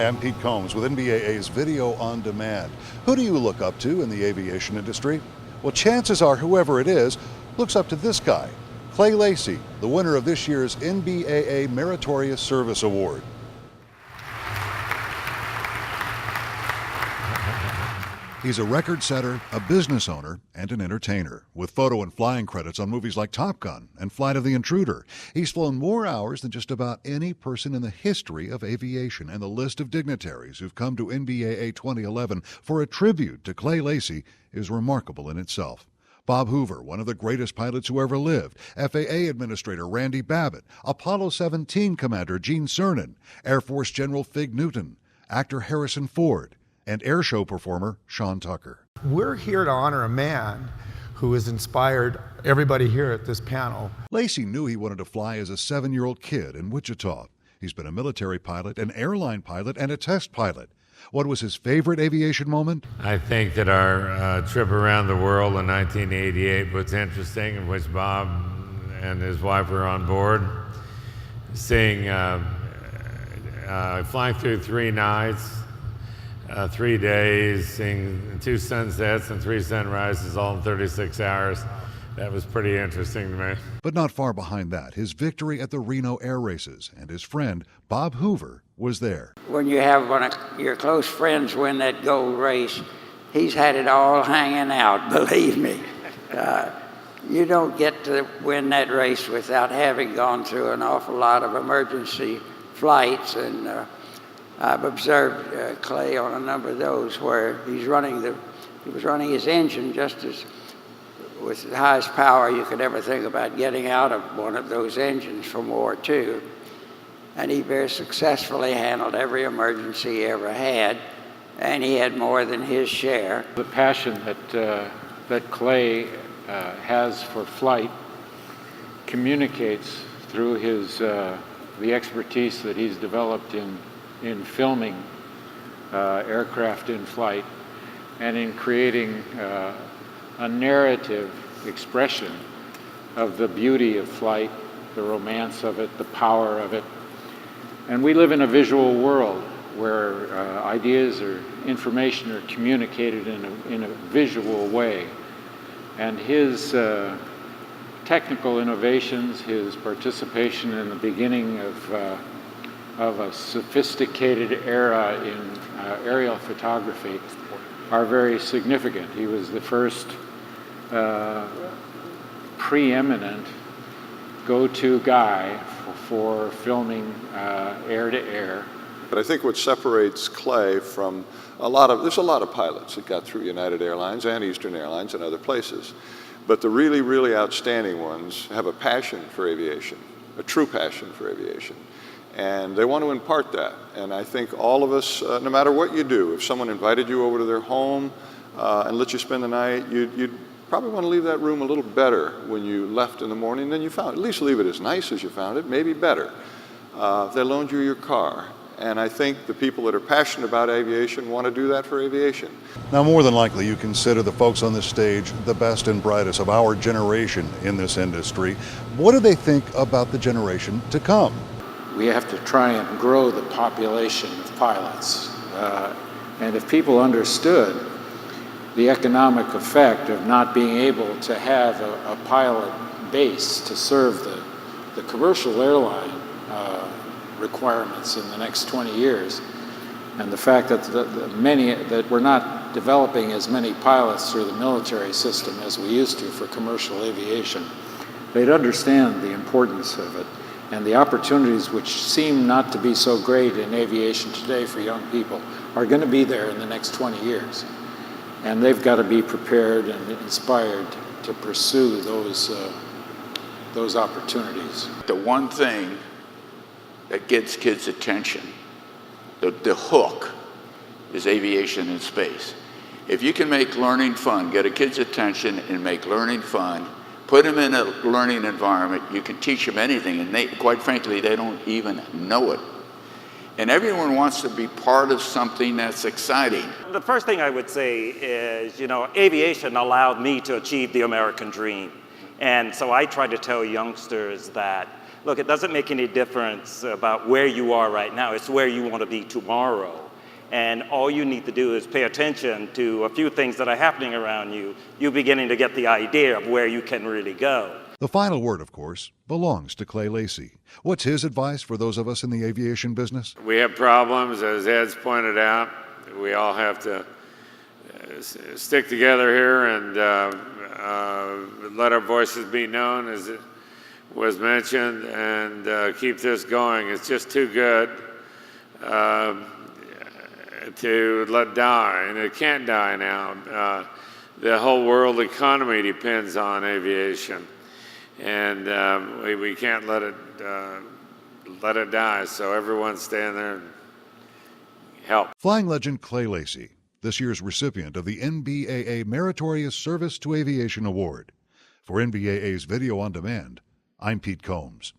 Hi, I'm Pete Combs with NBAA's Video on Demand. Who do you look up to in the aviation industry? Well, chances are whoever it is looks up to this guy, Clay Lacy, the winner of this year's NBAA Meritorious Service Award. He's a record setter, a business owner, and an entertainer, with photo and flying credits on movies like Top Gun and Flight of the Intruder. He's flown more hours than just about any person in the history of aviation, and the list of dignitaries who've come to NBAA 2011 for a tribute to Clay Lacy is remarkable in itself. Bob Hoover, one of the greatest pilots who ever lived, FAA Administrator Babbitt, Apollo 17 Commander Gene Cernan, Air Force General Fig Newton, actor Harrison Ford, and air show performer Sean Tucker. We're here to honor a man who has inspired everybody here at this panel. Lacy knew he wanted to fly as a 7-year-old kid in Wichita. He's been a military pilot, an airline pilot, and a test pilot. What was his favorite aviation moment? I think that our trip around the world in 1988 was interesting, in which Bob and his wife were on board, seeing flying through 3 nights, 3 days, seeing 2 sunsets and 3 sunrises all in 36 hours. That was pretty interesting to me. But not far behind that, his victory at the Reno air races, and his friend Bob Hoover was there. When you have one of your close friends win that gold race, he's had it all hanging out, believe me. You don't get to win that race without having gone through an awful lot of emergency flights, and I've observed Clay on a number of those where he was running his engine just as with the highest power you could ever think about getting out of one of those engines from War II. And he very successfully handled every emergency he ever had, and he had more than his share. The passion that Clay has for flight communicates through his the expertise that he's developed in filming aircraft in flight and in creating a narrative expression of the beauty of flight, the romance of it, the power of it. And we live in a visual world where ideas or information are communicated in a visual way. And his technical innovations, his participation in the beginning of a sophisticated era in aerial photography are very significant. He was the first preeminent go-to guy for filming air-to-air. But I think what separates Clay from there's a lot of pilots that got through United Airlines and Eastern Airlines and other places. But the really, really outstanding ones have a passion for aviation, a true passion for aviation. And they want to impart that. And I think all of us, no matter what you do, if someone invited you over to their home and let you spend the night, you'd probably want to leave that room a little better when you left in the morning than you found it. At least leave it as nice as you found it, maybe better. They loaned you your car. And I think the people that are passionate about aviation want to do that for aviation. Now, more than likely, you consider the folks on this stage the best and brightest of our generation in this industry. What do they think about the generation to come? We have to try and grow the population of pilots. And if people understood the economic effect of not being able to have a pilot base to serve the commercial airline requirements in the next 20 years, and the fact that that we're not developing as many pilots through the military system as we used to for commercial aviation, they'd understand the importance of it and the opportunities which seem not to be so great in aviation today for young people are going to be there in the next 20 years. And they've got to be prepared and inspired to pursue those opportunities. The one thing that gets kids' attention, the hook, is aviation in space. If you can make learning fun, get a kid's attention and make learning fun, put them in a learning environment, you can teach them anything, and quite frankly, they don't even know it. And everyone wants to be part of something that's exciting. The first thing I would say is, aviation allowed me to achieve the American dream. And so I try to tell youngsters that look, it doesn't make any difference about where you are right now. It's where you want to be tomorrow. And all you need to do is pay attention to a few things that are happening around you. You're beginning to get the idea of where you can really go. The final word, of course, belongs to Clay Lacy. What's his advice for those of us in the aviation business? We have problems, as Ed's pointed out. We all have to stick together here and let our voices be known, as it was mentioned, and keep this going. It's just too good to let die, and it can't die now. The whole world economy depends on aviation, and we can't let it die. So everyone stay in there and help. Flying legend Clay Lacy, this year's recipient of the NBAA Meritorious Service to Aviation Award. For NBAA's Video on Demand, I'm Pete Combs.